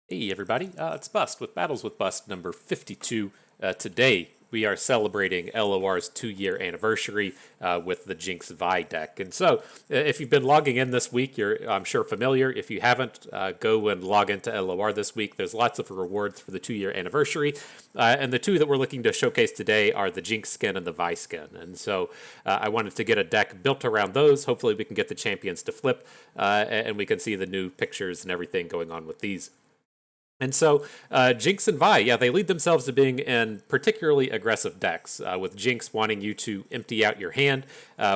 Hey everybody, it's Bust with Battles with Bust number 52. Today we are celebrating LOR's 2-year anniversary with the Jinx Vi deck. And so if you've been logging in this week, you're I'm sure familiar. If you haven't, go and log into LOR this week. There's lots of rewards for the 2-year anniversary. And the two that we're looking to showcase today are the Jinx skin and the Vi skin. And so I wanted to get a deck built around those. Hopefully we can get the champions to flip and we can see the new pictures and everything going on with these. And so Jinx and Vi, yeah, they lead themselves to being in particularly aggressive decks, with Jinx wanting you to empty out your hand,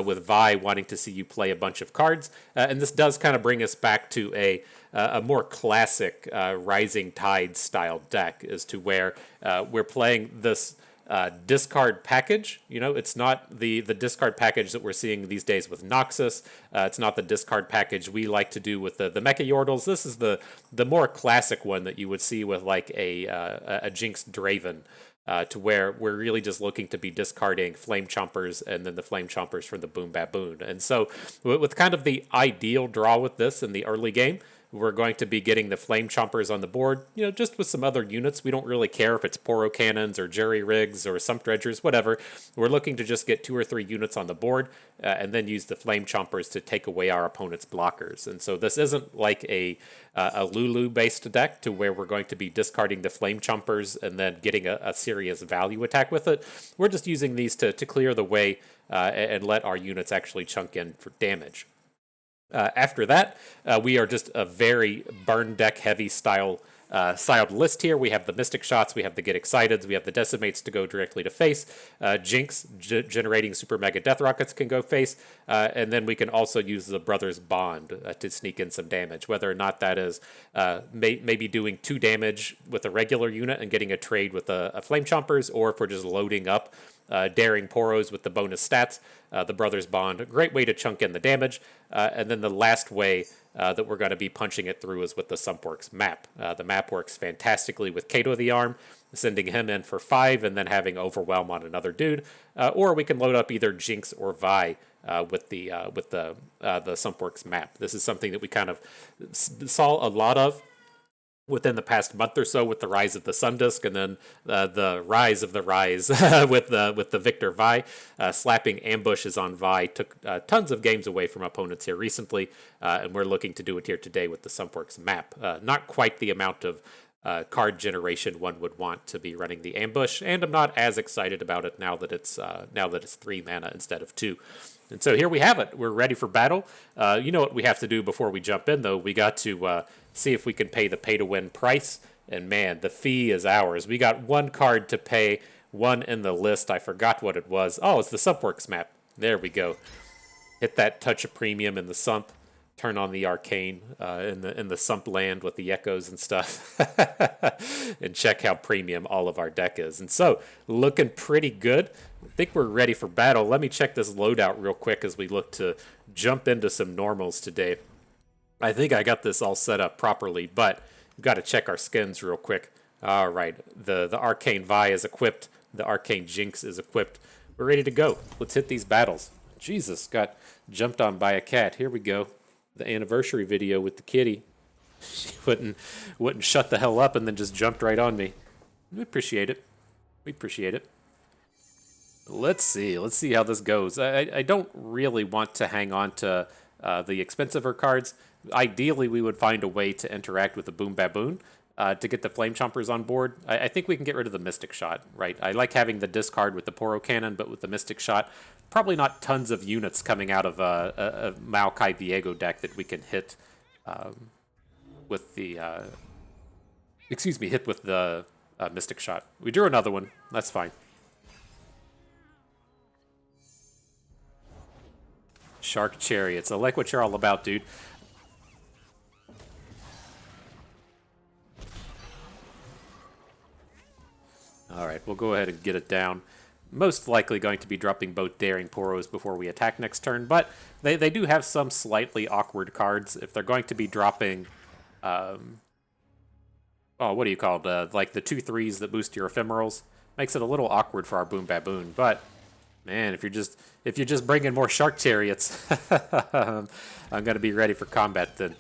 with Vi wanting to see you play a bunch of cards. And this does kind of bring us back to a more classic Rising Tide style deck, as to where we're playing this discard package. You know, it's not the discard package that we're seeing these days with Noxus. It's not the discard package we like to do with the Mecha Yordles. This is the more classic one that you would see with like a Jinx Draven. To where we're really just looking to be discarding Flame Chompers and then the Flame Chompers from the Boom Baboon. And so, with kind of the ideal draw with this in the early game, we're going to be getting the Flame Chompers on the board, you know, just with some other units. We don't really care if it's Poro Cannons or Jury Rigs or Sump Dredgers, whatever. We're looking to just get 2 or 3 units on the board and then use the Flame Chompers to take away our opponent's blockers. And so this isn't like a Lulu-based deck to where we're going to be discarding the Flame Chompers and then getting a serious value attack with it. We're just using these to clear the way and let our units actually chunk in for damage. After that, we are just a very burn deck heavy styled list here. We have the Mystic Shots, we have the Get Exciteds, we have the Decimates to go directly to face. Jinx generating Super Mega Death Rockets can go face, and then we can also use the Brothers Bond to sneak in some damage. Whether or not that is maybe doing 2 damage with a regular unit and getting a trade with a Flame Chompers, or if we're just loading up Daring Poros with the bonus stats, the Brothers Bond, a great way to chunk in the damage. And then the last way that we're going to be punching it through is with the Sumpworks map. The map works fantastically with Kato the Arm, sending him in for 5 and then having Overwhelm on another dude. Or we can load up either Jinx or Vi with the Sumpworks map. This is something that we kind of saw a lot of within the past month or so with the rise of the Sundisk, and then the rise of the Rise with the Victor Vi. Slapping ambushes on Vi took tons of games away from opponents here recently, and we're looking to do it here today with the Sumpworks map. Not quite the amount of card generation one would want to be running the ambush, and I'm not as excited about it now that it's 3 mana instead of 2. And so here we have it. We're ready for battle. You know what we have to do before we jump in, though. We got to see if we can pay the pay-to-win price. And man, the fee is ours. We got 1 card to pay, 1 in the list. I forgot what it was. Oh, it's the Sumpworks map. There we go. Hit that touch of premium in the Sump. Turn on the arcane in the Sump land with the echoes and stuff. And check how premium all of our deck is. And so, looking pretty good. I think we're ready for battle. Let me check this loadout real quick as we look to jump into some normals today. I think I got this all set up properly, but we've got to check our skins real quick. All right, the Arcane Vi is equipped. The Arcane Jinx is equipped. We're ready to go. Let's hit these battles. Jesus, got jumped on by a cat. Here we go. The anniversary video with the kitty. She wouldn't shut the hell up and then just jumped right on me. We appreciate it. We appreciate it. Let's see how this goes. I don't really want to hang on to the expensiver cards. Ideally, we would find a way to interact with the Boom Baboon to get the Flame Chompers on board. I think we can get rid of the Mystic Shot, right? I like having the discard with the Poro Cannon, but with the Mystic Shot, probably not tons of units coming out of a Maokai Viego deck that we can hit with the... hit with the Mystic Shot. We drew another one. That's fine. Shark Chariots. I like what you're all about, dude. Alright, we'll go ahead and get it down. Most likely going to be dropping both Daring Poros before we attack next turn, but they do have some slightly awkward cards. If they're going to be dropping... what do you call it? Like the 2/3s that boost your ephemerals. Makes it a little awkward for our Boom Baboon, but... Man, if you're just bringing more Shark Chariots, I'm gonna be ready for combat then.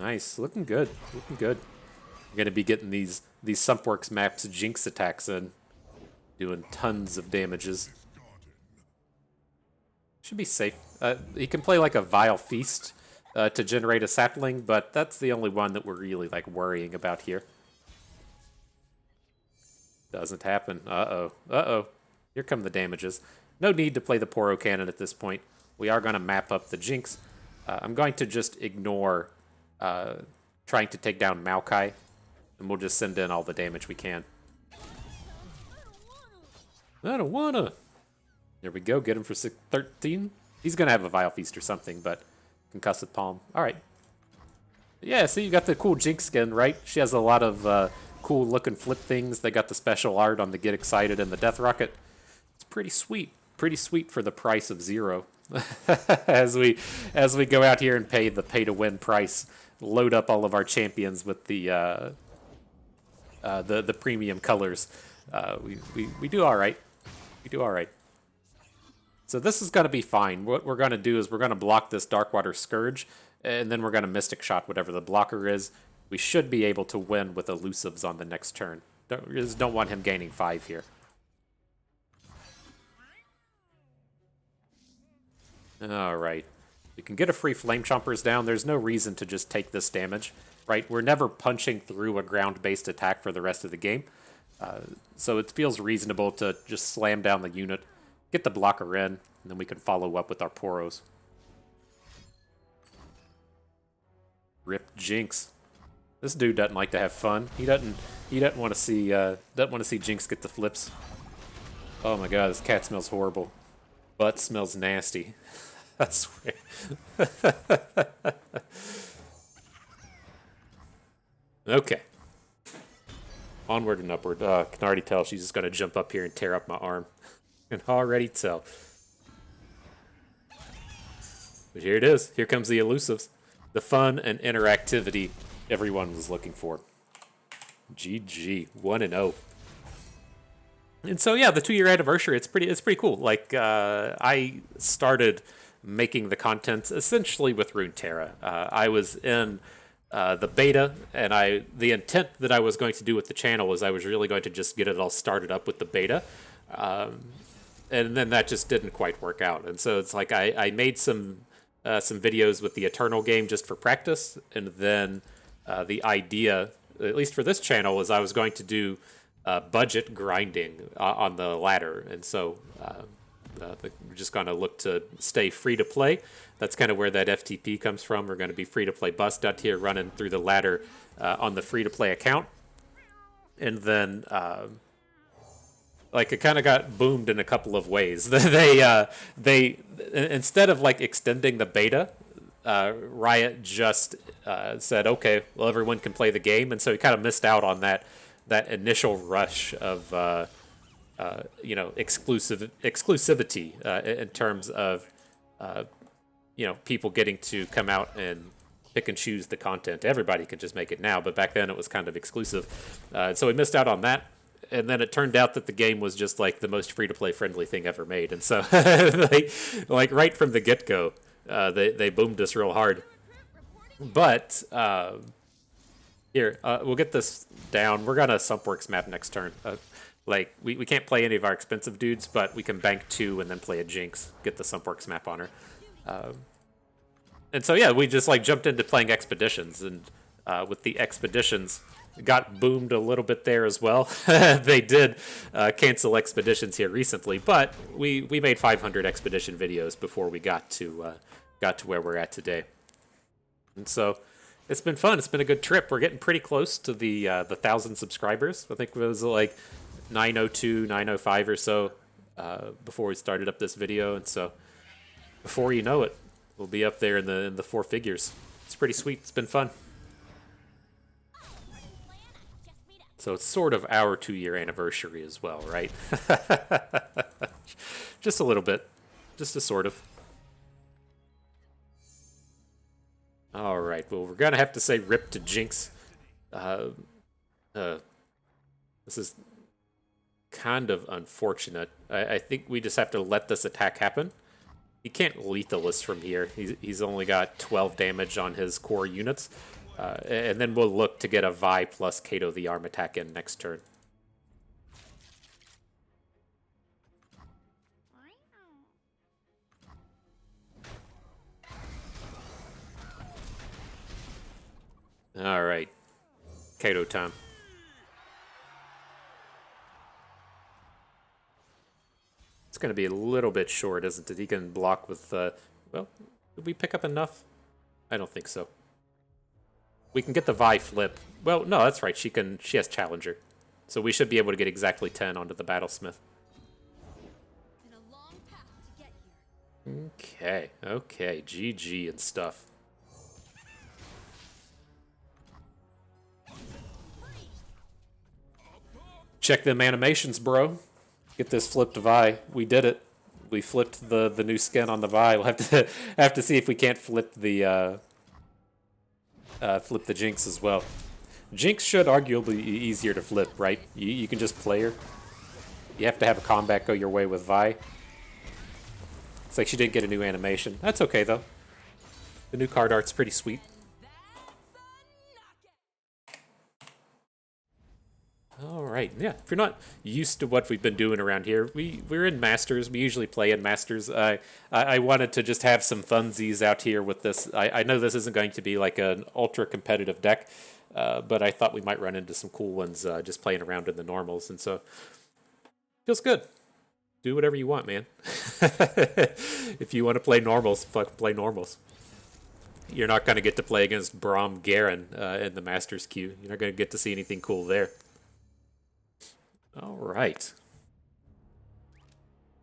Nice, looking good, looking good. We're gonna be getting these Sumpworks maps Jinx attacks in, doing tons of damages. Should be safe. He can play like a Vile Feast to generate a sapling, but that's the only one that we're really like worrying about here. Doesn't happen. Uh-oh. Uh-oh. Here come the damages. No need to play the Poro Cannon at this point. We are going to map up the Jinx. I'm going to just ignore trying to take down Maokai, and we'll just send in all the damage we can. I don't wanna. There we go. Get him for 13. He's going to have a Vile Feast or something, but Concussive Palm. All right. Yeah, so you got the cool Jinx skin, right? She has a lot of cool looking flip things. They got the special art on the Get Excited and the Death Rocket. It's pretty sweet. Pretty sweet for the price of 0. as we go out here and pay the pay-to-win price, load up all of our champions with the premium colors. We do all right. We do all right. So this is going to be fine. What we're going to do is we're going to block this Darkwater Scourge, and then we're going to Mystic Shot whatever the blocker is. We should be able to win with Elusives on the next turn. Just don't want him gaining 5 here. Alright. We can get a free Flame Chompers down. There's no reason to just take this damage, right? We're never punching through a ground-based attack for the rest of the game. So it feels reasonable to just slam down the unit, get the blocker in, and then we can follow up with our Poros. Rip Jinx. This dude doesn't like to have fun. He doesn't want to see Jinx get the flips. Oh my god, this cat smells horrible. Butt smells nasty. I swear. Okay. Onward and upward. Can already tell she's just gonna jump up here and tear up my arm. Can already tell. But here it is. Here comes the Elusives. The fun and interactivity everyone was looking for. GG. 1-0. And so yeah, the 2-year anniversary, it's pretty cool. Like I started making the content essentially with Runeterra. I was in the beta, and the intent that I was going to do with the channel was I was really going to just get it all started up with the beta. And then that just didn't quite work out. And so it's like I made some videos with the Eternal game just for practice, and then the idea, at least for this channel, is I was going to do budget grinding on the ladder, and so we're just going to look to stay free to play. That's kind of where that FTP comes from. We're going to be free to play bust out here, running through the ladder on the free to play account, and then like it kind of got boomed in a couple of ways. they instead of like extending the beta, Riot just said, okay, well, everyone can play the game, and so he kind of missed out on that initial rush of exclusivity in terms of people getting to come out and pick and choose the content. Everybody can just make it now, but back then it was kind of exclusive, so we missed out on that. And then it turned out that the game was just like the most free-to-play friendly thing ever made, and so like right from the get-go, they boomed us real hard. But here, we'll get this down. We're gonna Sumpworks map next turn. Like we can't play any of our expensive dudes, but we can bank 2 and then play a Jinx, get the Sumpworks map on her. And so yeah, we just like jumped into playing expeditions, and with the expeditions, got boomed a little bit there as well. They did cancel expeditions here recently, but we made 500 expedition videos before we got to where we're at today. And so it's been fun. It's been a good trip. We're getting pretty close to the 1,000 subscribers. I think it was like 902, 905 or so before we started up this video, and so before you know it, we'll be up there in the 4 figures. It's pretty sweet. It's been fun. So it's sort of our 2-year anniversary as well, right? Just a little bit. Just a sort of. All right, well, we're going to have to say rip to Jinx. This is kind of unfortunate. I think we just have to let this attack happen. He can't lethal us from here. He's only got 12 damage on his core units. And then we'll look to get a Vi plus Kato the arm attack in next turn. Alright. Kato time. It's going to be a little bit short, isn't it? He can block with, well, did we pick up enough? I don't think so. We can get the Vi flip. Well, no, that's right. She has Challenger. So we should be able to get exactly 10 onto the Battlesmith. Okay, okay. GG and stuff. Check them animations, bro. Get this flipped Vi. We did it. We flipped the new skin on the Vi. We'll have to see if we can't flip the Jinx as well. Jinx should arguably be easier to flip, right? You can just play her. You have to have a combat go your way with Vi. It's like she didn't get a new animation. That's okay though. The new card art's pretty sweet. Alright, yeah. If you're not used to what we've been doing around here, we're in Masters. We usually play in Masters. I wanted to just have some funsies out here with this. I know this isn't going to be like an ultra competitive deck, but I thought we might run into some cool ones just playing around in the normals, and so feels good. Do whatever you want, man. If you want to play normals, play normals. You're not going to get to play against Braum Garen in the Masters queue. You're not going to get to see anything cool there. All right.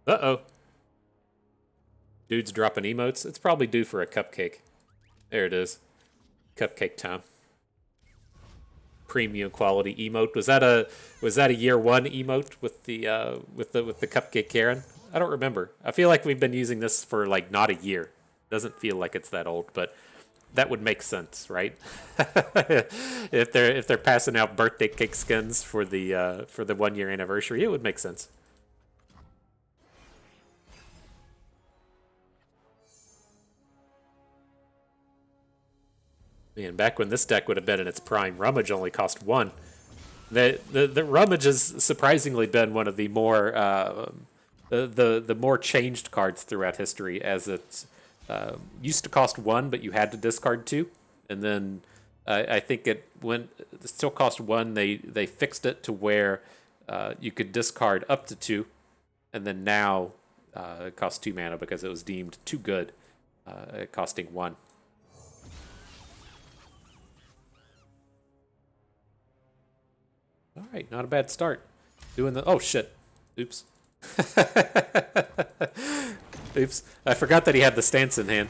Uh-oh. Dude's dropping emotes. It's probably due for a cupcake. There it is. Cupcake time. Premium quality emote. Was that a year one emote with the cupcake Karen? I don't remember. I feel like we've been using this for like not a year. Doesn't feel like it's that old, but that would make sense, right? if they're passing out birthday cake skins for the 1 year anniversary, it would make sense. Man, back when this deck would have been in its prime, Rummage only cost 1. The Rummage has surprisingly been one of the more the more changed cards throughout history, as it's used to cost 1, but you had to discard 2, and then I think it still cost 1. They fixed it to where you could discard up to 2, and then now it costs 2 mana because it was deemed too good, costing 1. All right, not a bad start. Doing the... Oh, shit. Oops. Oops. I forgot that he had the stance in hand.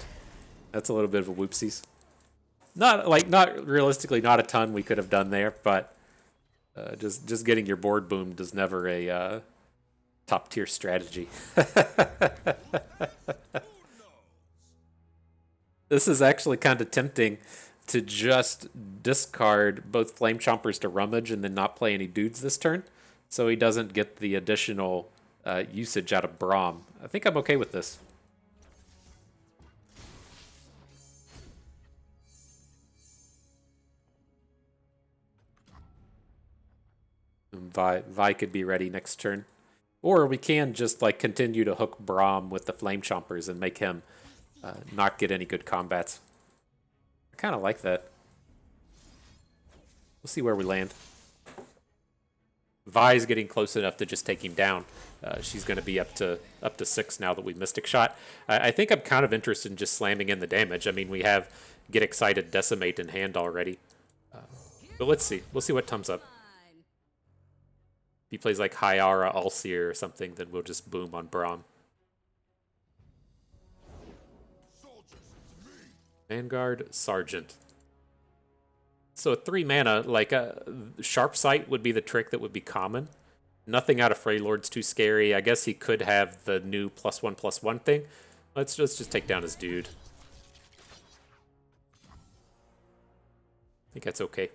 That's a little bit of a whoopsies. Not realistically, not a ton we could have done there, but just getting your board boomed is never a top-tier strategy. This is actually kind of tempting to just discard both Flame Chompers to Rummage and then not play any dudes this turn, so he doesn't get the additional usage out of Braum. I think I'm okay with this. Vi could be ready next turn. Or we can just like continue to hook Braum with the Flame Chompers and make him not get any good combats. I kind of like that. We'll see where we land. Vi's getting close enough to just take him down. She's going to be up to 6 now that we Mystic Shot. I think I'm kind of interested in just slamming in the damage. I mean, we have Get Excited, Decimate in hand already. But let's see. We'll see what comes up. If he plays like Hyara, Alseer or something, then we'll just boom on Braum. Vanguard, Sergeant. So 3 mana, like Sharp Sight would be the trick that would be common. Nothing out of Freylord's too scary. I guess he could have the new +1/+1 thing. Let's just take down his dude. I think that's okay.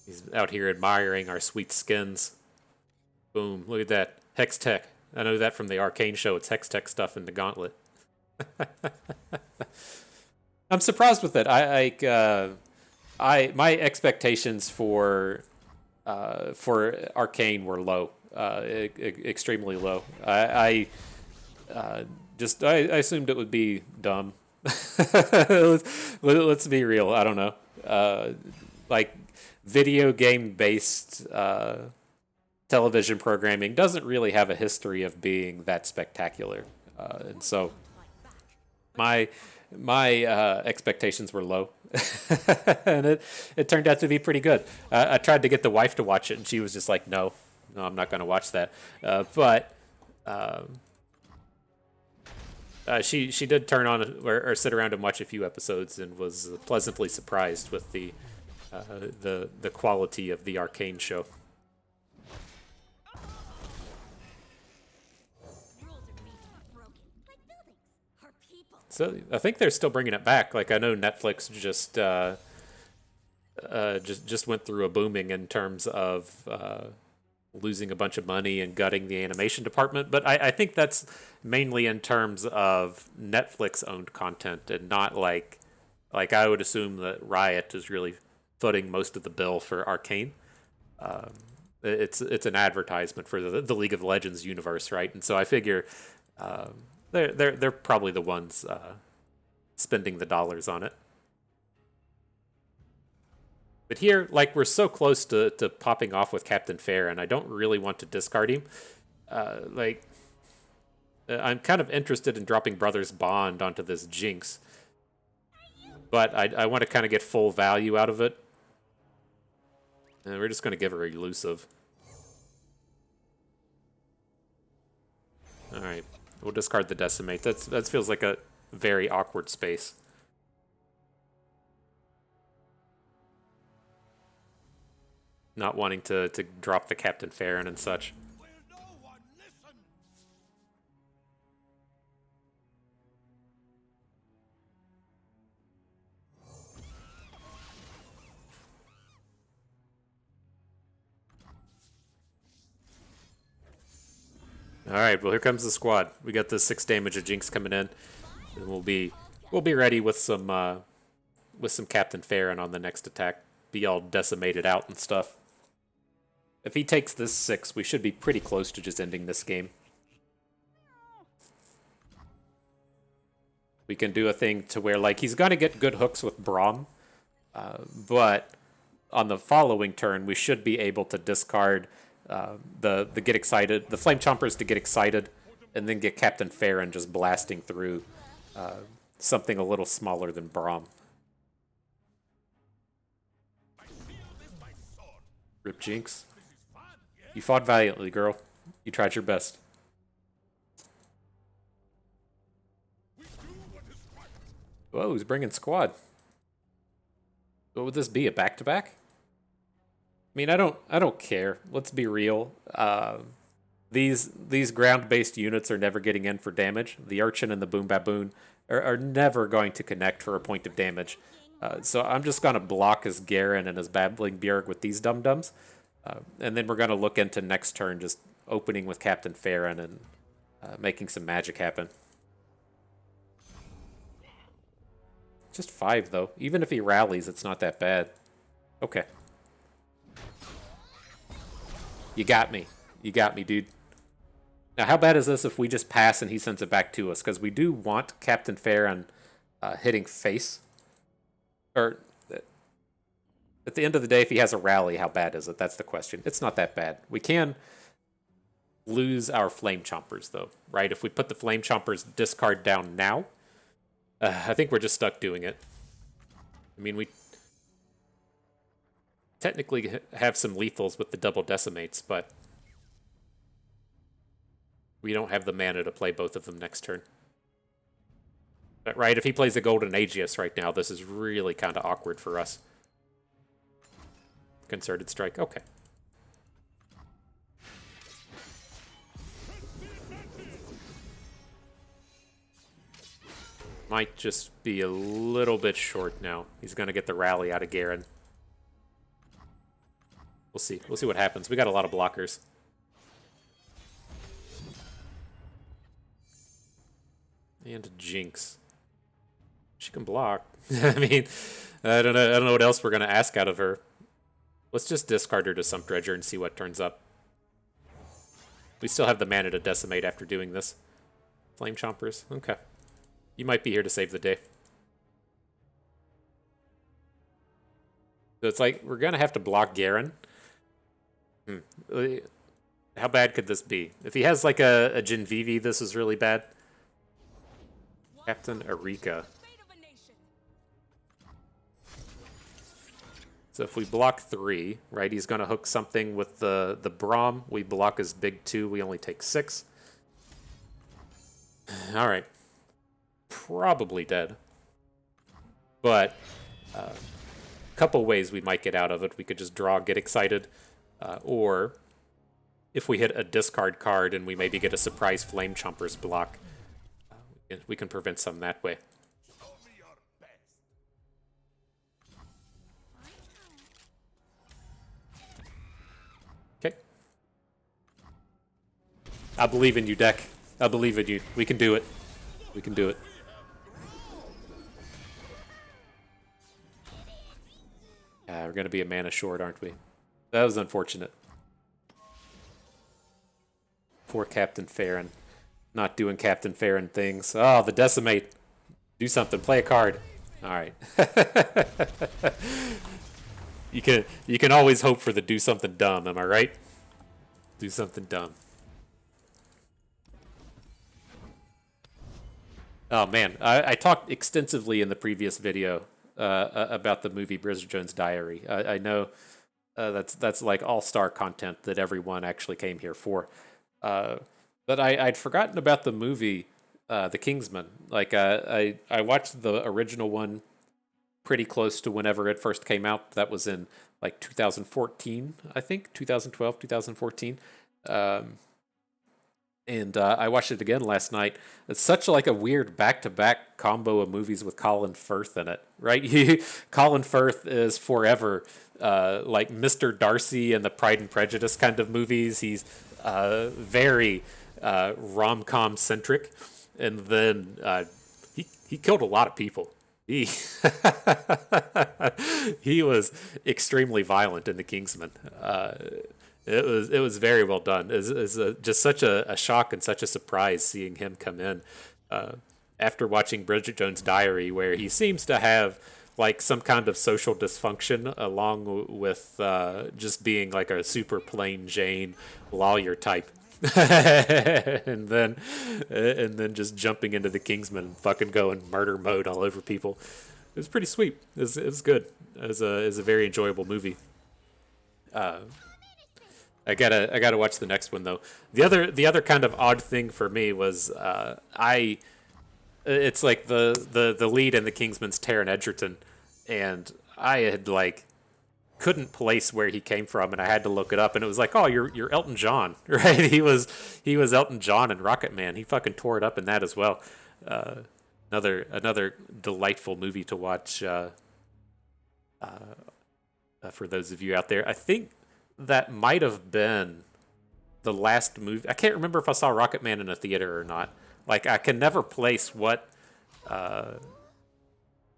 He's out here admiring our sweet skins. Boom, look at that. Hex Tech. I know that from the Arcane show. It's Hextech stuff in the Gauntlet. I'm surprised with it. My expectations for Arcane were low, extremely low. I assumed it would be dumb. Let's be real. I don't know. Like video game based television programming doesn't really have a history of being that spectacular, and so my expectations were low, and it turned out to be pretty good. I tried to get the wife to watch it, and she was just like, "No, I'm not going to watch that." But she did turn on or sit around and watch a few episodes, and was pleasantly surprised with the quality of the Arcane show. So I think they're still bringing it back. Like I know Netflix just went through a booming in terms of losing a bunch of money and gutting the animation department, but I think that's mainly in terms of Netflix owned content and not like I would assume that Riot is really footing most of the bill for Arcane. It's an advertisement for the League of Legends universe, right? And so I figure they're probably the ones spending the dollars on it. But here, like, we're so close to popping off with Captain Fair, and I don't really want to discard him. I'm kind of interested in dropping Brothers Bond onto this Jinx. But I want to kind of get full value out of it. And we're just going to give her Elusive. Alright, we'll discard the Decimate. That feels like a very awkward space. Not wanting to drop the Captain Farron and such. Alright, well here comes the squad. We got the 6 damage of Jinx coming in. And we'll be ready with some Captain Farron on the next attack. Be all decimated out and stuff. If he takes this 6, we should be pretty close to just ending this game. We can do a thing to where, like, he's gonna get good hooks with Braum, but on the following turn, we should be able to discard the get excited, the Flame Chompers to get excited, and then get Captain Farron just blasting through something a little smaller than Braum. Rip Jinx. You fought valiantly, girl. You tried your best. Whoa, who's bringing squad? What would this be? A back-to-back? I mean, I don't care. Let's be real. These ground-based units are never getting in for damage. The Urchin and the Boom Baboon are never going to connect for a point of damage. So I'm just going to block his Garen and his Babbling Bjerg with these dum-dums. And then we're going to look into next turn just opening with Captain Farron and making some magic happen. Just 5, though. Even if he rallies, it's not that bad. Okay. You got me. You got me, dude. Now, how bad is this if we just pass and he sends it back to us? Because we do want Captain Farron hitting face. Or, at the end of the day, if he has a rally, how bad is it? That's the question. It's not that bad. We can lose our Flame Chompers, though, right? If we put the Flame Chompers discard down now, I think we're just stuck doing it. I mean, we technically have some lethals with the double decimates, but we don't have the mana to play both of them next turn. But, right, if he plays the Golden Aegis right now, this is really kind of awkward for us. Concerted Strike, okay. Might just be a little bit short now. He's going to get the rally out of Garen. We'll see. We'll see what happens. We got a lot of blockers. And Jinx. She can block. I mean, I don't know. I don't know what else we're gonna ask out of her. Let's just discard her to some Dredger and see what turns up. We still have the mana to decimate after doing this. Flame Chompers. Okay. You might be here to save the day. So it's like, we're gonna have to block Garen. How bad could this be? If he has like a Jinx Vi, this is really bad. Captain Erika. So if we block 3, right, he's going to hook something with the Braum. We block his big 2. We only take 6. All right. Probably dead. But a couple ways we might get out of it. We could just draw, get excited. Or if we hit a discard card and we maybe get a surprise Flame Chompers block, we can prevent some that way. Okay. I believe in you, deck. I believe in you. We can do it. We can do it. We're going to be a mana short, aren't we? That was unfortunate. Poor Captain Farron. Not doing Captain Farron things. Oh, the Decimate. Do something. Play a card. All right. You can always hope for the do something dumb, am I right? Do something dumb. Oh man, I talked extensively in the previous video about the movie Bridget Jones' Diary. I know that's like all-star content that everyone actually came here for. But I'd forgotten about the movie The Kingsman. Like I watched the original one pretty close to whenever it first came out. That was in like 2014, I think, 2012, 2014. And I watched it again last night. It's such like a weird back-to-back combo of movies with Colin Firth in it, right? Colin Firth is forever like Mr. Darcy in the Pride and Prejudice kind of movies. He's very rom-com centric, and then he killed a lot of people. He he was extremely violent in The Kingsman. It was very well done. It's just such a shock and such a surprise seeing him come in after watching Bridget Jones' Diary, where he seems to have like some kind of social dysfunction along with just being like a super plain Jane lawyer type. and then just jumping into The Kingsman and fucking going murder mode all over people. It was pretty sweet. It was good. It was a very enjoyable movie. I gotta watch the next one though. The other kind of odd thing for me was it's like the lead in The Kingsman's Taron Egerton, and I had like couldn't place where he came from, and I had to look it up, and it was like, oh, you're Elton John, right? He was Elton John in Rocket Man. He fucking tore it up in that as well. Another delightful movie to watch. For those of you out there, I think that might have been the last movie. I can't remember if I saw Rocket Man in a theater or not. Like, I can never place what.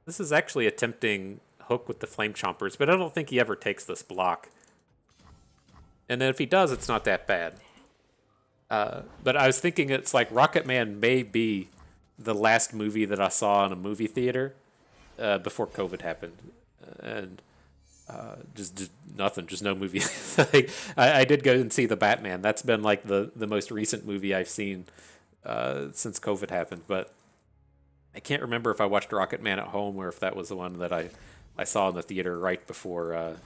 This is actually attempting hook with the Flame Chompers, but I don't think he ever takes this block. And then if he does, it's not that bad. But I was thinking it's like Rocket Man may be the last movie that I saw in a movie theater before COVID happened. And just nothing, just no movie. Like, I did go and see The Batman. That's been like the most recent movie I've seen since COVID happened. But I can't remember if I watched Rocket Man at home or if that was the one that I saw in the theater right before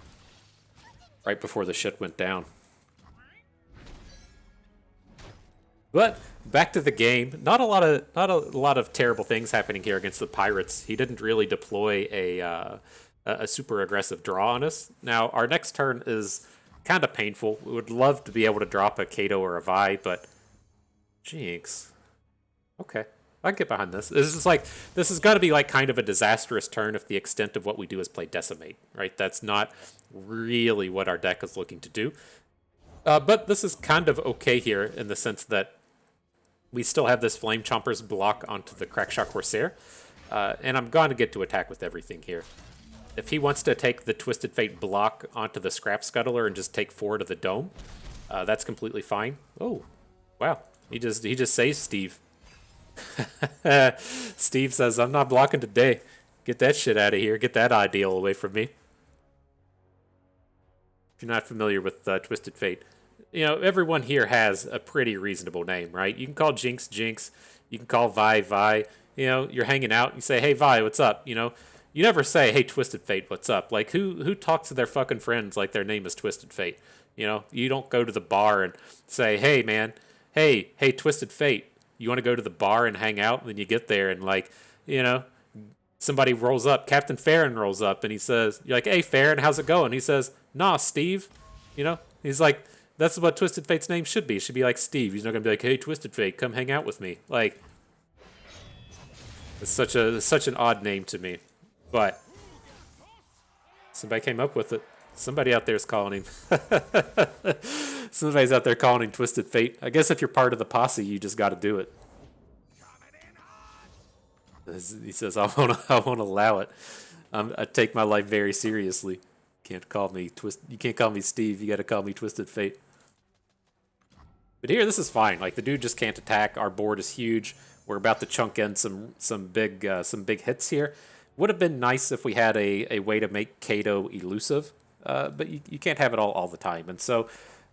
the shit went down. But back to the game. Not a lot of terrible things happening here against the Pirates. He didn't really deploy a super aggressive draw on us. Now our next turn is kind of painful. We would love to be able to drop a Kato or a Vi, but Jinx. Okay. I can get behind this. This has got to be like kind of a disastrous turn if the extent of what we do is play Decimate, right? That's not really what our deck is looking to do. But this is kind of okay here in the sense that We still have this Flame Chomper's block onto the Crackshot Corsair, and I'm going to get to attack with everything here. If he wants to take the Twisted Fate block onto the Scrap Scuttler and just take 4 to the Dome, that's completely fine. Oh, wow. He just saves Steve. Steve says, I'm not blocking today. Get that shit out of here. Get that ideal away from me. If you're not familiar with Twisted Fate, you know, everyone here has a pretty reasonable name, right? You can call Jinx, Jinx. You can call Vi, Vi. You know, you're hanging out. You say, hey, Vi, what's up? You know, you never say, hey, Twisted Fate, what's up? Like, who talks to their fucking friends like their name is Twisted Fate? You know, you don't go to the bar and say, hey, man, hey, Twisted Fate, you want to go to the bar and hang out? And then you get there and, like, you know, somebody rolls up. Captain Farron rolls up and he says, you're like, hey, Farron, how's it going? He says, nah, Steve. You know, he's like, that's what Twisted Fate's name should be. It should be like Steve. He's not going to be like, hey, Twisted Fate, come hang out with me. Like, it's such an odd name to me. But somebody came up with it. Somebody out there is calling him. Somebody's out there calling him Twisted Fate. I guess if you're part of the posse, you just got to do it. He says, I won't allow it. I take my life very seriously. You can't call me Steve. You got to call me Twisted Fate. But here, this is fine. Like, the dude just can't attack. Our board is huge. We're about to chunk in some big hits here. Would have been nice if we had a way to make Kato elusive, but you can't have it all the time. And so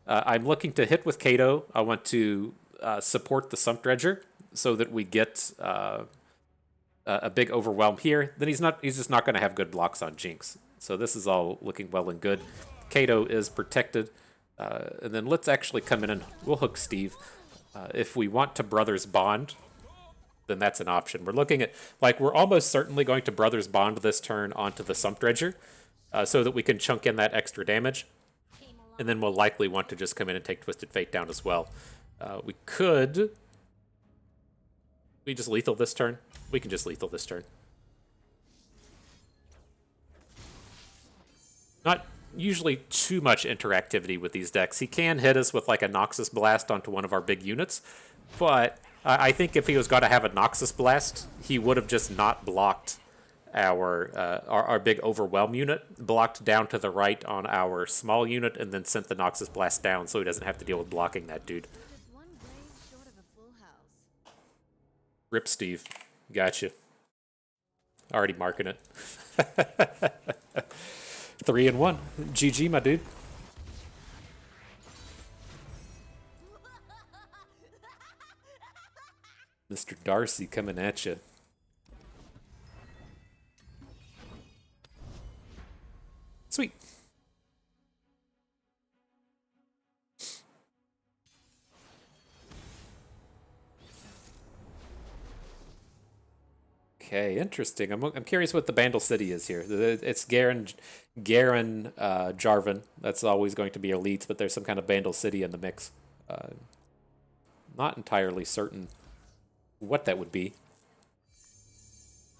I'm looking to hit with Kato. I want to support the Sump Dredger so that we get a big overwhelm here. Then he's just not going to have good blocks on Jinx. So this is all looking well and good. Kato is protected. And then let's actually come in and we'll hook Steve. If we want to Brothers Bond, then that's an option. We're looking at, like, we're almost certainly going to Brothers Bond this turn onto the Sump Dredger so that we can chunk in that extra damage. And then we'll likely want to just come in and take Twisted Fate down as well. We just lethal this turn? We can just lethal this turn. Not usually too much interactivity with these decks. He can hit us with like a Noxus Blast onto one of our big units, but I think if he was going to have a Noxus Blast, he would have just not blocked our big Overwhelm unit, blocked down to the right on our small unit, and then sent the Noxus Blast down so he doesn't have to deal with blocking that dude. Rip Steve. Gotcha. Already marking it. 3-1. GG, my dude. Mr. Darcy coming at you. Sweet. Okay, interesting. I'm curious what the Bandle City is here. It's Garen Jarvan. That's always going to be elite, but there's some kind of Bandle City in the mix. Not entirely certain what that would be.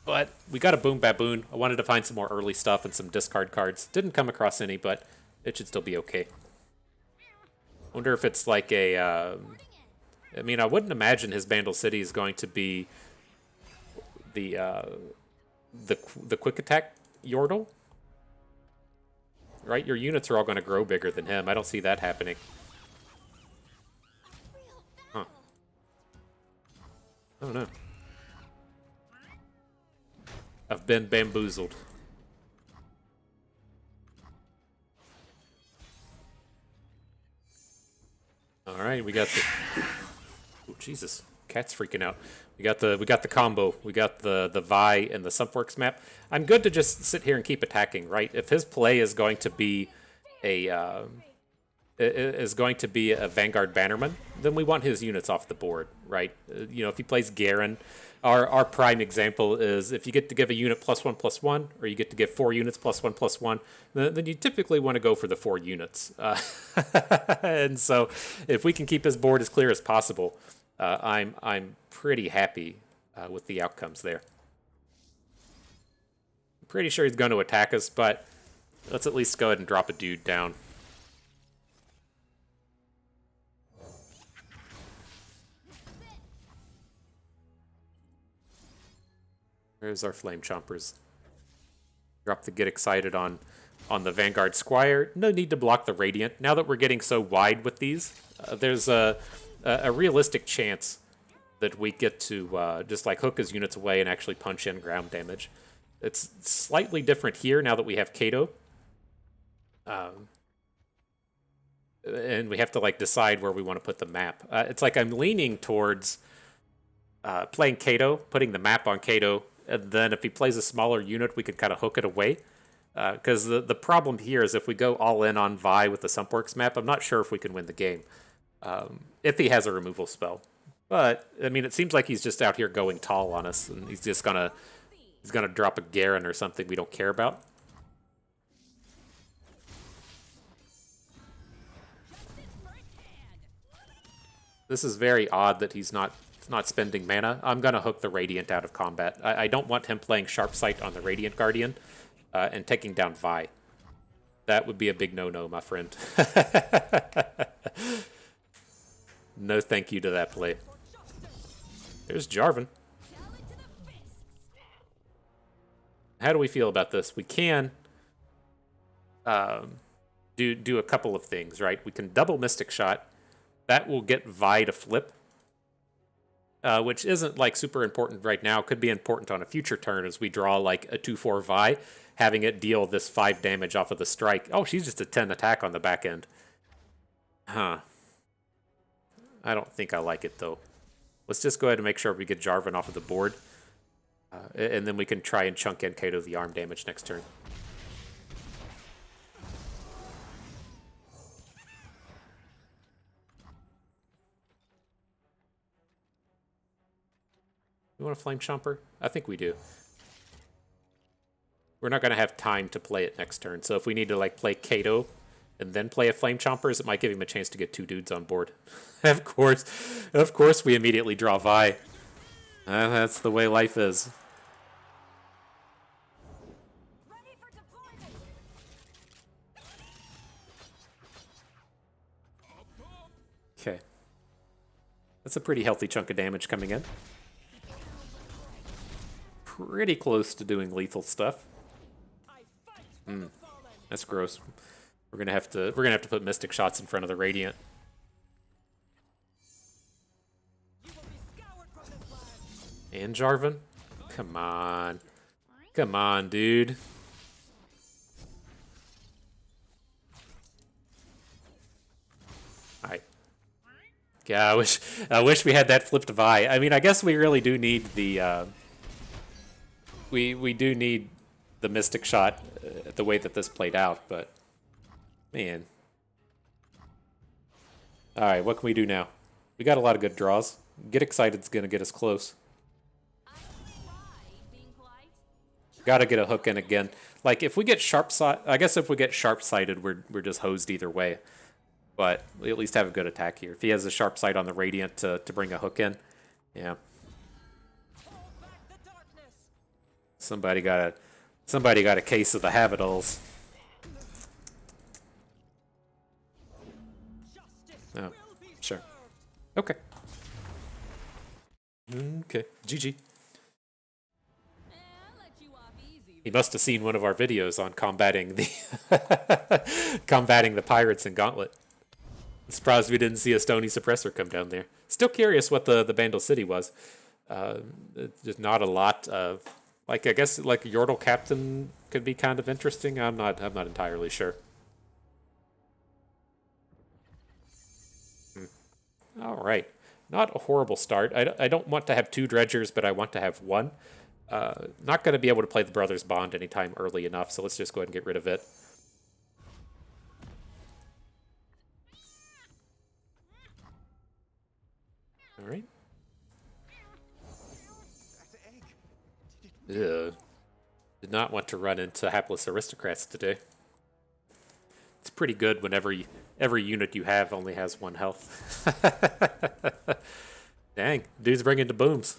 But we got a Boom Baboon. I wanted to find some more early stuff and some discard cards. Didn't come across any, but it should still be okay. Wonder if it's like a... I mean, I wouldn't imagine his Bandle City is going to be the quick attack Yordle. Right? Your units are all going to grow bigger than him. I don't see that happening. Huh. I don't know. I've been bamboozled. All right, we got the... Oh, Jesus. Cat's freaking out. We got the combo. We got the Vi and the Sumpworks map. I'm good to just sit here and keep attacking, right? If his play is going to be a Vanguard Bannerman, then we want his units off the board, right? You know, if he plays Garen, our prime example is if you get to give a unit +1/+1, or you get to give 4 units +1/+1, then you typically want to go for the 4 units. And so if we can keep his board as clear as possible, I'm pretty happy with the outcomes there. I'm pretty sure he's going to attack us, but let's at least go ahead and drop a dude down. There's our Flame Chompers. Drop the Get Excited on the Vanguard Squire. No need to block the Radiant. Now that we're getting so wide with these, there's a realistic chance that we get to just like hook his units away and actually punch in ground damage. It's slightly different here now that we have Kato. And we have to like decide where we want to put the map. It's like I'm leaning towards playing Kato, putting the map on Kato, and then if he plays a smaller unit, we can kind of hook it away. Because the problem here is if we go all in on Vi with the Sumpworks map, I'm not sure if we can win the game. If he has a removal spell. But, I mean, it seems like he's just out here going tall on us, and he's just gonna drop a Garen or something we don't care about. This is very odd that he's not spending mana. I'm gonna hook the Radiant out of combat. I don't want him playing Sharp Sight on the Radiant Guardian and taking down Vi. That would be a big no-no, my friend. No thank you to that play. There's Jarvan. How do we feel about this? We can do a couple of things, right? We can double Mystic Shot. That will get Vi to flip, which isn't like super important right now. Could be important on a future turn as we draw like a 2/4 Vi, having it deal this 5 damage off of the strike. Oh, she's just a 10 attack on the back end. Huh. I don't think I like it though. Let's just go ahead and make sure we get Jarvan off of the board. And then we can try and chunk in Kato the arm damage next turn. You want a Flame Chomper? I think we do. We're not going to have time to play it next turn, so if we need to like play Kato and then play a Flame Chompers, it might give him a chance to get 2 dudes on board. Of course we immediately draw Vi. That's the way life is. Okay. That's a pretty healthy chunk of damage coming in. Pretty close to doing lethal stuff. That's gross. We're gonna have to put Mystic Shots in front of the Radiant. And Jarvan? Come on. Come on, dude. Alright. Yeah, I wish we had that flipped Vi. I mean, I guess we really do need the we do need the Mystic Shot the way that this played out, but man. Alright, what can we do now? We got a lot of good draws. Get Excited's gonna get us close. Gotta get a hook in again. Like, if we get sharp-sighted, I guess if we get sharp-sighted, we're just hosed either way. But we at least have a good attack here. If he has a sharp sight on the Radiant to bring a hook in, yeah. Somebody got a case of the Habitals. Oh, sure. Okay. Okay, GG. He must have seen one of our videos on combating the pirates in Gauntlet. I'm surprised we didn't see a Stony Suppressor come down there. Still curious what the Bandle City was. Just not a lot of, like, I guess like Yordle Captain could be kind of interesting. I'm not entirely sure. All right, not a horrible start. I don't want to have 2 Dredgers, but I want to have 1. Not going to be able to play the Brothers Bond anytime early enough, so let's just go ahead and get rid of it. All right. Ugh. Did not want to run into Hapless Aristocrats today. It's pretty good when every unit you have only has 1 health. Dang, dude's bringing the booms.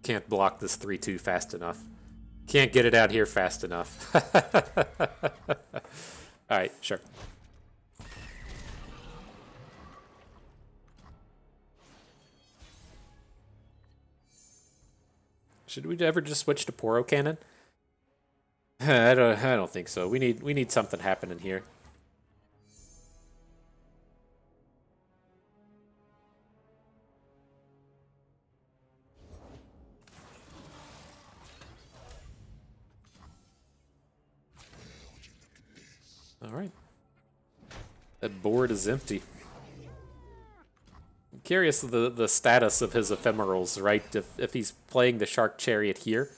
Can't block this 3-2 fast enough. Can't get it out here fast enough. Alright, sure. Should we ever just switch to Poro Cannon? I don't think so. We need something happening here. Alright. That board is empty. I'm curious the status of his ephemerals, right? If he's playing the Shark Chariot here,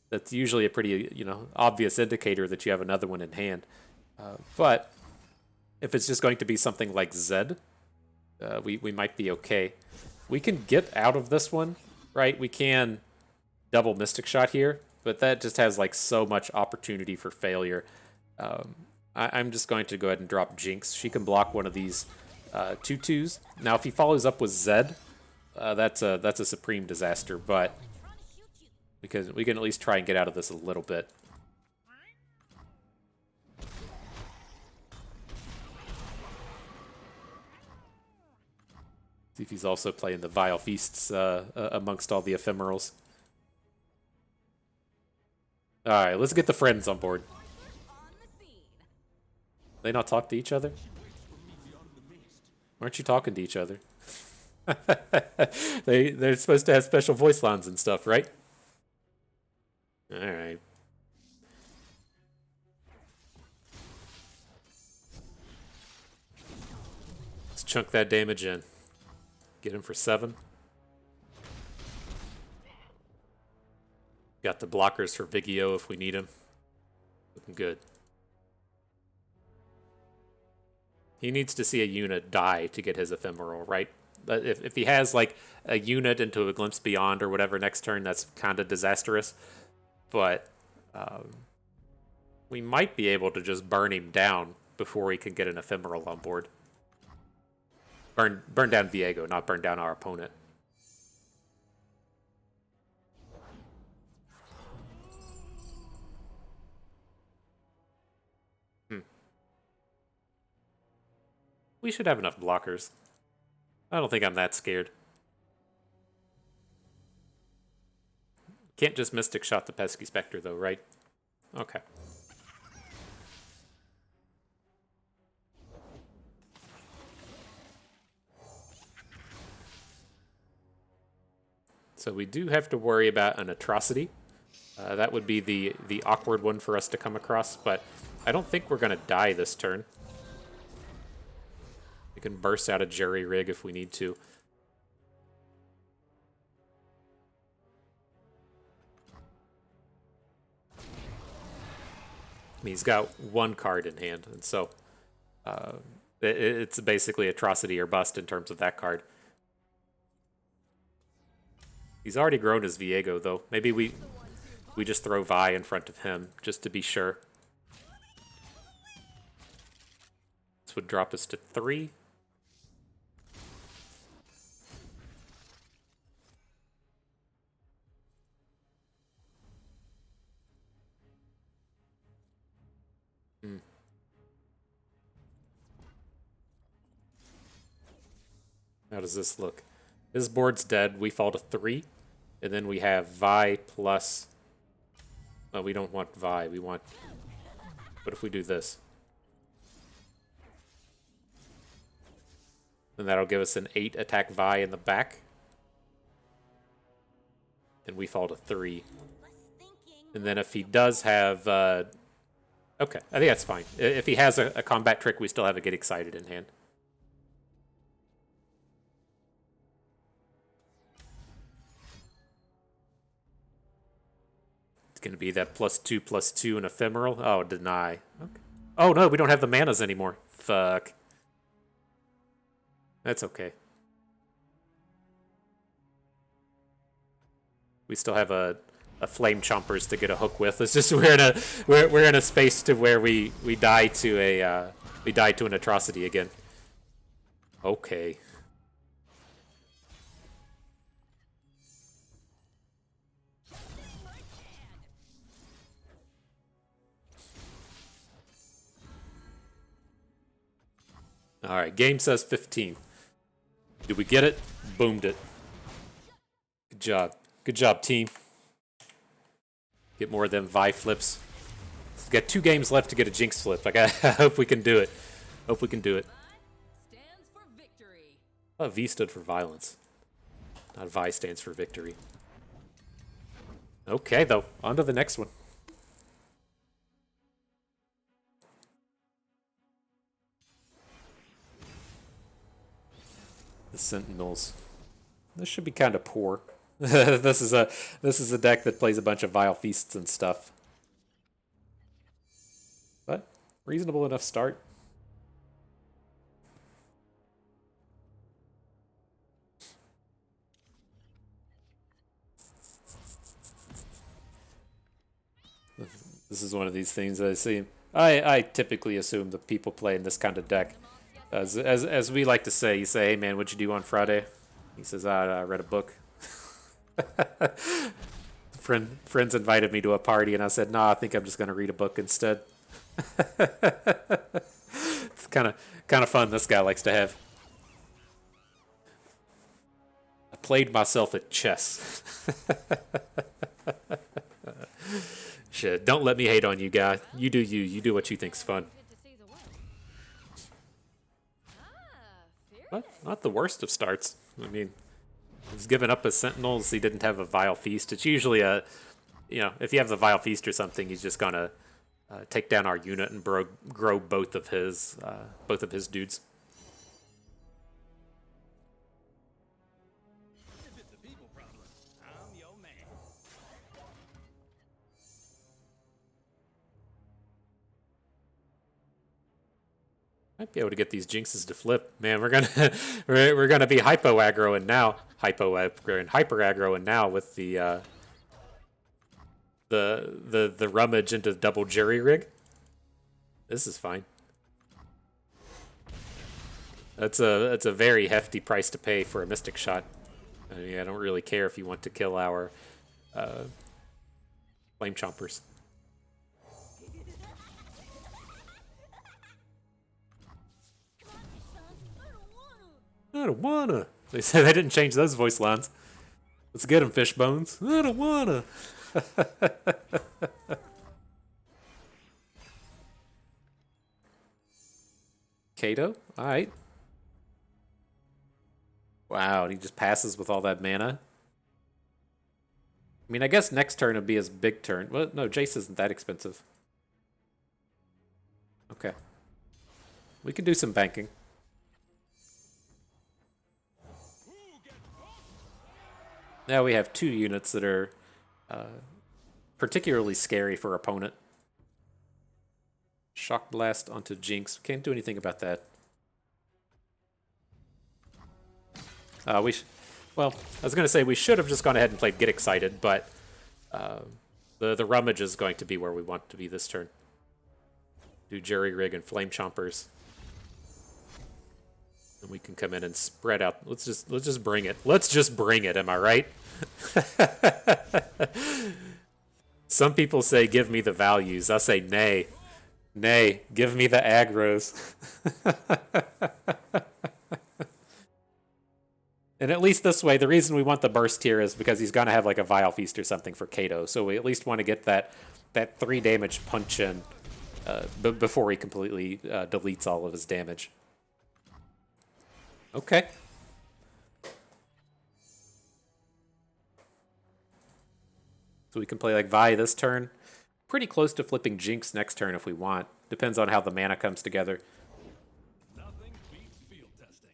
that's usually a pretty, obvious indicator that you have another one in hand. But if it's just going to be something like Zed, we might be okay. We can get out of this one, right? We can double Mystic Shot here, but that just has like so much opportunity for failure. I'm just going to go ahead and drop Jinx. She can block one of these 2/2s. Now, if he follows up with Zed, that's a supreme disaster. But we can at least try and get out of this a little bit. See if he's also playing the Vile Feasts amongst all the ephemerals. All right, let's get the friends on board. They not talk to each other? Aren't you talking to each other? They're supposed to have special voice lines and stuff, right? All right. Let's chunk that damage in. Get him for 7. Got the blockers for Vigio if we need him. Looking good. He needs to see a unit die to get his ephemeral, right? But if he has like a unit into a Glimpse Beyond or whatever next turn, that's kind of disastrous. But we might be able to just burn him down before we can get an ephemeral on board. Burn down Viego, not burn down our opponent. We should have enough blockers. I don't think I'm that scared. Can't just Mystic Shot the Pesky Spectre though, right? Okay. So we do have to worry about an Atrocity. That would be the awkward one for us to come across, but I don't think we're going to die this turn. We can burst out a Jerry Rig if we need to. I mean, he's got one card in hand, and so it's basically Atrocity or Bust in terms of that card. He's already grown his Viego, though. Maybe we just throw Vi in front of him, just to be sure. This would drop us to 3. How does this look? His board's dead. We fall to 3. And then we have Vi plus... Oh, we don't want Vi. We want... What if we do this? Then that'll give us an 8 attack Vi in the back. And we fall to 3. And then if he does have... Okay, I think that's fine. If he has a combat trick, we still have a Get Excited in hand. It's going to be that +2/+2 and ephemeral. Oh, deny. Okay. Oh, no, we don't have the manas anymore. Fuck. That's okay. We still have a Flame Chompers to get a hook with. It's just we're in a space to where we die to an Atrocity again. Okay. All right, game says 15. Did we get it? Boomed it. Good job. Good job, team. Get more of them Vi flips. We've got 2 games left to get a Jinx flip. I hope we can do it. Hope we can do it. I thought V stood for violence. Not Vi stands for victory. Okay, though. On to the next one. The Sentinels. This should be kind of poor. This is a deck that plays a bunch of Vile Feasts and stuff. But reasonable enough start. This is one of these things I see. I typically assume the people playing this kind of deck, as we like to say, you say, "Hey man, what'd you do on Friday?" He says, "I read a book." Friends invited me to a party, and I said, "Nah, I think I'm just gonna read a book instead." It's kind of fun. This guy likes to have. I played myself at chess. Shit, don't let me hate on you, guy. You do you. You do what you think's fun. What? Not the worst of starts. I mean, he's given up his Sentinels. He didn't have a Vile Feast. It's usually a, if you have the Vile Feast or something, he's just gonna take down our unit and grow both of his dudes. Might be able to get these Jinxes to flip. Man, we're gonna we're gonna be hypo aggroing now. Hypo aggro and hyper aggroing now with the rummage into double jury rig. This is fine. That's a very hefty price to pay for a Mystic Shot. I mean, I don't really care if you want to kill our Flame Chompers. I don't wanna. They said they didn't change those voice lines. Let's get him, fish bones. I don't wanna. Kato? Alright. Wow, he just passes with all that mana. I mean, I guess next turn would be his big turn. Well, no, Jace isn't that expensive. Okay. We can do some banking. Now we have 2 units that are particularly scary for opponent. Shock Blast onto Jinx. Can't do anything about that. Well, I was going to say we should have just gone ahead and played Get Excited, but the Rummage is going to be where we want to be this turn. Do Jerry Rig and Flame Chompers. And we can come in and spread out. Let's just bring it. Let's just bring it, am I right? Some people say give me the values. I say nay. Nay, give me the aggros. And at least this way, the reason we want the burst here is because he's going to have like a Vile Feast or something for Kato. So we at least want to get that 3 damage punch in before he completely deletes all of his damage. Okay. So we can play like Vi this turn. Pretty close to flipping Jinx next turn if we want. Depends on how the mana comes together. Nothing beats field testing.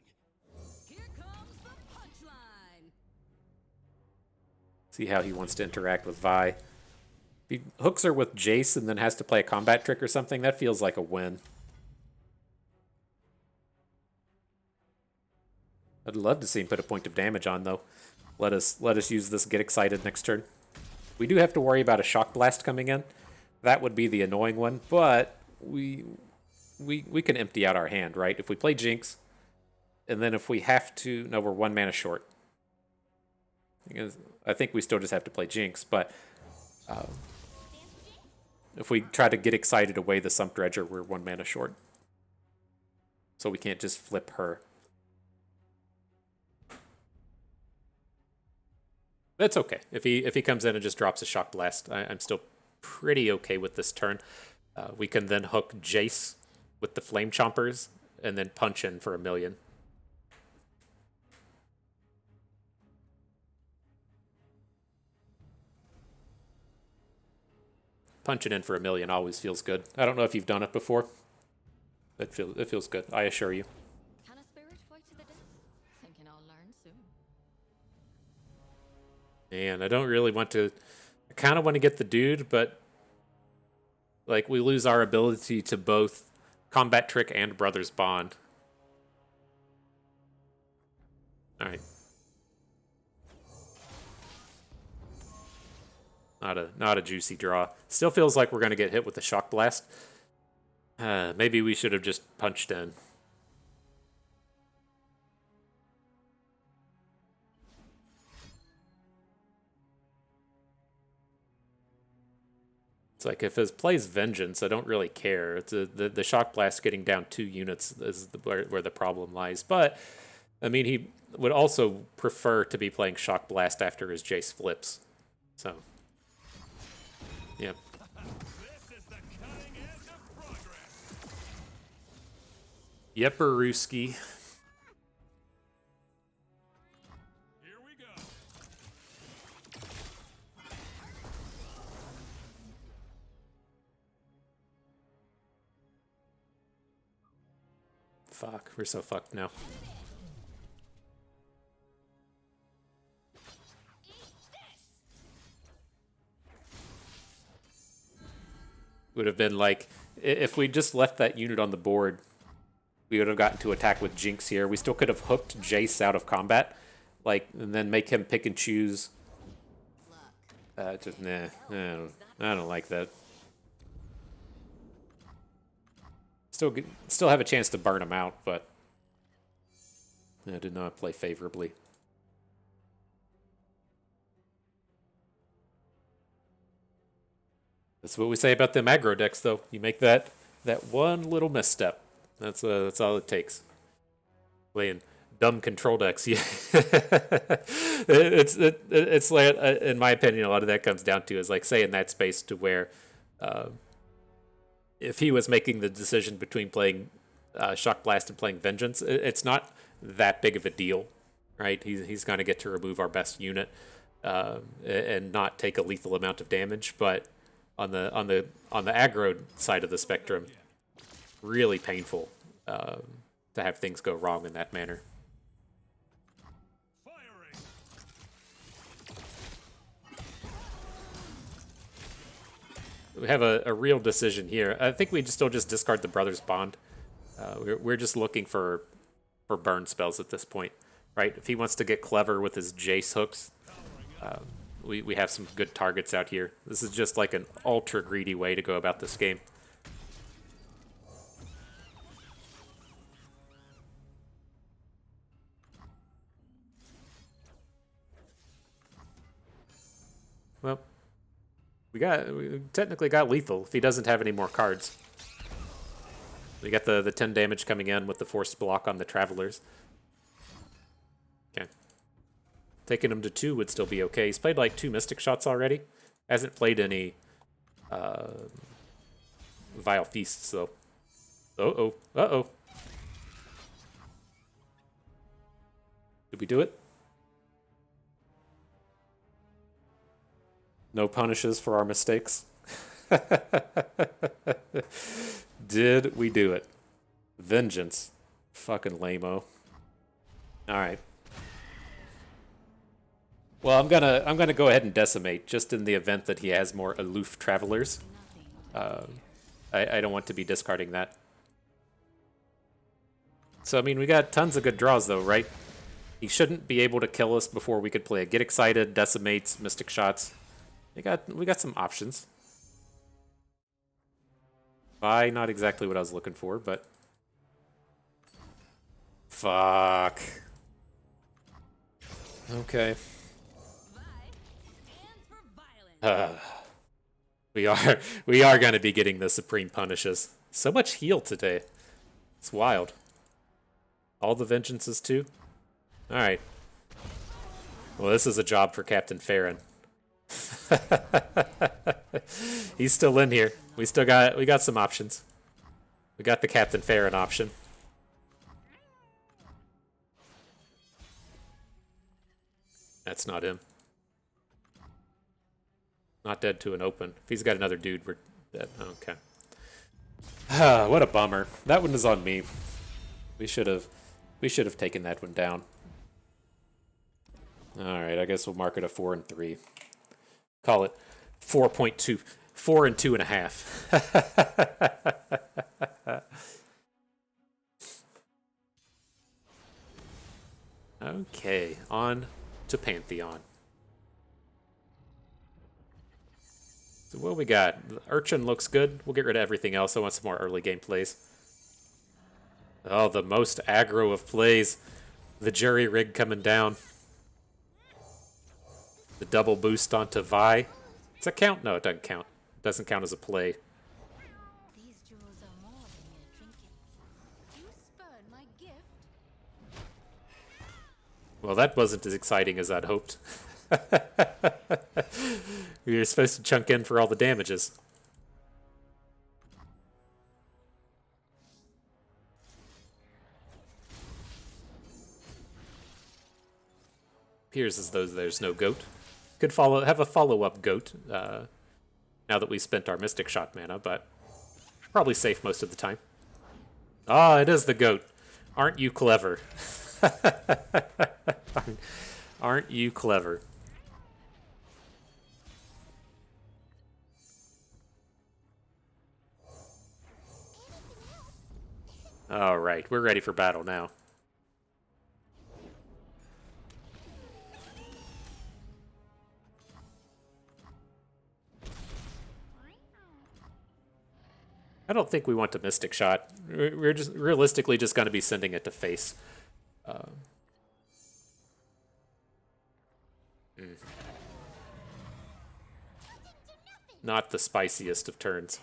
Here comes the punchline. See how he wants to interact with Vi. If he hooks her with Jace and then has to play a combat trick or something, that feels like a win. I'd love to see him put a point of damage on, though. Let us use this Get Excited next turn. We do have to worry about a Shock Blast coming in. That would be the annoying one, but we can empty out our hand, right? If we play Jinx, and then if we have to... No, we're 1 mana short. Because I think we still just have to play Jinx, but... if we try to Get Excited away the Sump Dredger, we're 1 mana short. So we can't just flip her. That's okay. If he comes in and just drops a Shock Blast, I'm still pretty okay with this turn. We can then hook Jace with the Flame Chompers and then punch in for 1,000,000. Punching in for 1,000,000 always feels good. I don't know if you've done it before. It feels good, I assure you. Can a spirit fight to the death? Thinking I'll learn soon. And I don't really want to... I kind of want to get the dude, but... Like, we lose our ability to both Combat Trick and Brother's Bond. Alright. Not a juicy draw. Still feels like we're going to get hit with the Shock Blast. Maybe we should have just punched in. It's like if it plays Vengeance, I don't really care. It's the Shock Blast getting down 2 units is where the problem lies. But, I mean, he would also prefer to be playing Shock Blast after his Jace flips. So, yeah. This is the cutting edge of progress. Yepperooski. Here we go. Fuck, we're so fucked now. Would have been like, if we just left that unit on the board, we would have gotten to attack with Jinx here. We still could have hooked Jace out of combat, like, and then make him pick and choose. Just nah, I don't like that. Still have a chance to burn him out, but I did not play favorably. That's what we say about them aggro decks, though. You make that one little misstep. That's all it takes. Playing dumb control decks, yeah. it's like, in my opinion, a lot of that comes down to is like, say, in that space to where, if he was making the decision between playing Shock Blast and playing Vengeance, it's not that big of a deal, right? He's going to get to remove our best unit and not take a lethal amount of damage, but on the aggro side of the spectrum, really painful to have things go wrong in that manner. Firing. We have a real decision here. I think we still just discard the Brothers Bond. We're just looking for burn spells at this point, right? If he wants to get clever with his Jace hooks, we have some good targets out here. This is just like an ultra greedy way to go about this game. Well, we technically got lethal if he doesn't have any more cards. We got the 10 damage coming in with the forced block on the Travelers. Okay. Taking him to 2 would still be okay. He's played like 2 Mystic Shots already. Hasn't played any Vile Feasts, though. Uh-oh. Uh-oh. Did we do it? No punishes for our mistakes. Did we do it? Vengeance. Fucking lame-o. Alright. Well, I'm gonna go ahead and decimate, just in the event that he has more aloof Travelers. I don't want to be discarding that. So, I mean, we got tons of good draws, though, right? He shouldn't be able to kill us before we could play a Get Excited, Decimates, Mystic Shots. We got some options. Not exactly what I was looking for, but... Fuck. Okay. We are going to be getting the Supreme Punishes. So much heal today. It's wild. All the vengeances too? Alright. Well, this is a job for Captain Farron. He's still in here. We got some options. We got the Captain Farron option. That's not him. Not dead to an open. If he's got another dude, we're dead. Okay. What a bummer. That one is on me. We should have taken that one down. Alright, I guess we'll mark it a 4 and 3. Call it 4.2. 4 and 2.5. Okay, on to Pantheon. So what we got? The Urchin looks good. We'll get rid of everything else. I want some more early game plays. Oh, the most aggro of plays. The jury rig coming down. The double boost onto Vi. Does that count? No, it doesn't count. It doesn't count as a play. These jewels are more than mere trinkets. You spurn my gift. Well, that wasn't as exciting as I'd hoped. We were supposed to chunk in for all the damages. Appears as though there's no goat. Could have a follow-up goat now that we spent our Mystic Shot mana, but probably safe most of the time. Ah, it is the goat. Aren't you clever? Aren't you clever? All right, we're ready for battle now. I don't think we want to Mystic Shot. We're just realistically just going to be sending it to face. Not the spiciest of turns.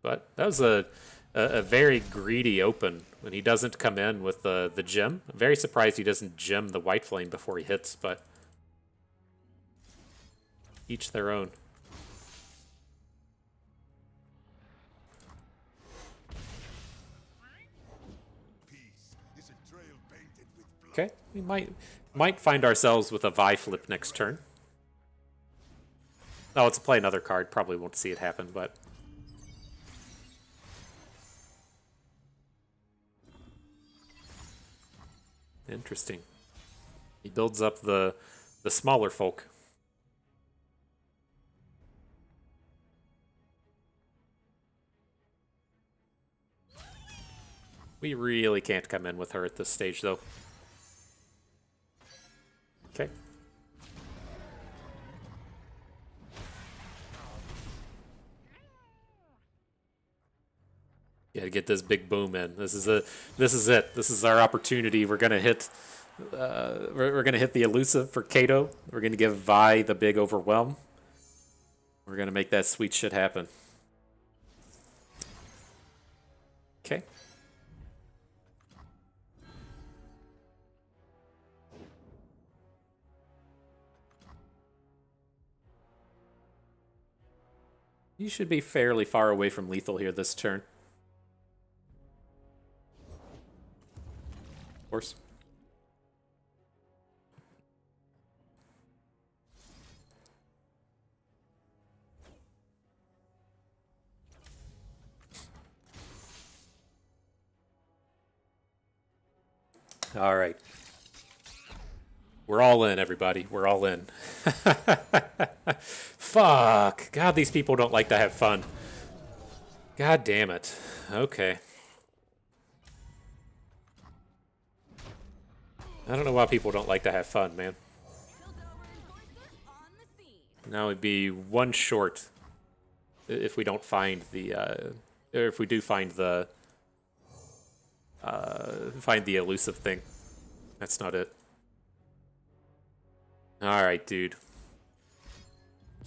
But that was a very greedy open when he doesn't come in with the gem. I'm very surprised he doesn't gem the White Flame before he hits, but each their own. Okay, we might find ourselves with a Vi flip next turn. Oh, it's a play another card. Probably won't see it happen, but interesting. He builds up the smaller folk. We really can't come in with her at this stage, though. Okay. Gotta get this big boom in. This is it. This is our opportunity. We're gonna hit. We're gonna hit the elusive for Kato. We're gonna give Vi the big overwhelm. We're gonna make that sweet shit happen. Okay. You should be fairly far away from lethal here this turn. Of course. All right. We're all in, everybody. We're all in. Fuck. God, these people don't like to have fun. God damn it. Okay. I don't know why people don't like to have fun, man. Now it'd be one short if we don't find the, or if we do find the elusive thing. That's not it. Alright, dude.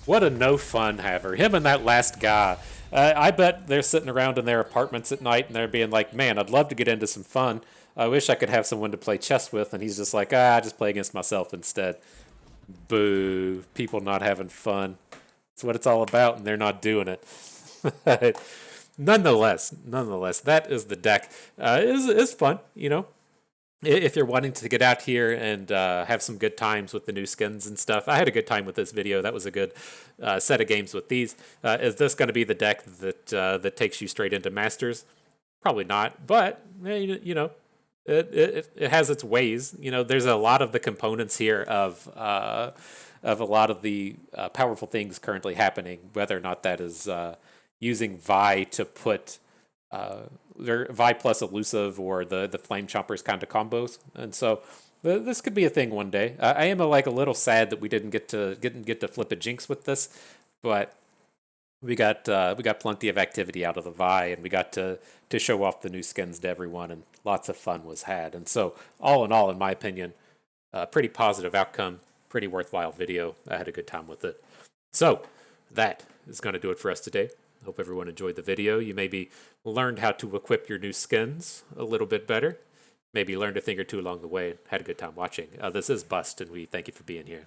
What a no fun haver. Him and that last guy. I bet they're sitting around in their apartments at night and they're being like, man, I'd love to get into some fun. I wish I could have someone to play chess with. And he's just like, I just play against myself instead. Boo. People not having fun. That's what it's all about, and they're not doing it. Nonetheless, that is the deck. Is fun, you know. If you're wanting to get out here and have some good times with the new skins and stuff, I had a good time with this video. That was a good set of games with these. Is this going to be the deck that takes you straight into Masters? Probably not, but you know, it has its ways. You know, there's a lot of the components here of a lot of the powerful things currently happening. Whether or not that is using Vi to put Vi plus elusive or the flame chompers kind of combos, and so this could be a thing one day. I am a little sad that we didn't get to flip a Jinx with this, but we got plenty of activity out of the Vi, and we got to show off the new skins to everyone, and lots of fun was had. And so all in all, in my opinion, pretty positive outcome, pretty worthwhile video. I had a good time with it. So that is going to do it for us today. Hope everyone enjoyed the video. You maybe learned how to equip your new skins a little bit better. Maybe learned a thing or two along the way. Had a good time watching. This is Bust, and we thank you for being here.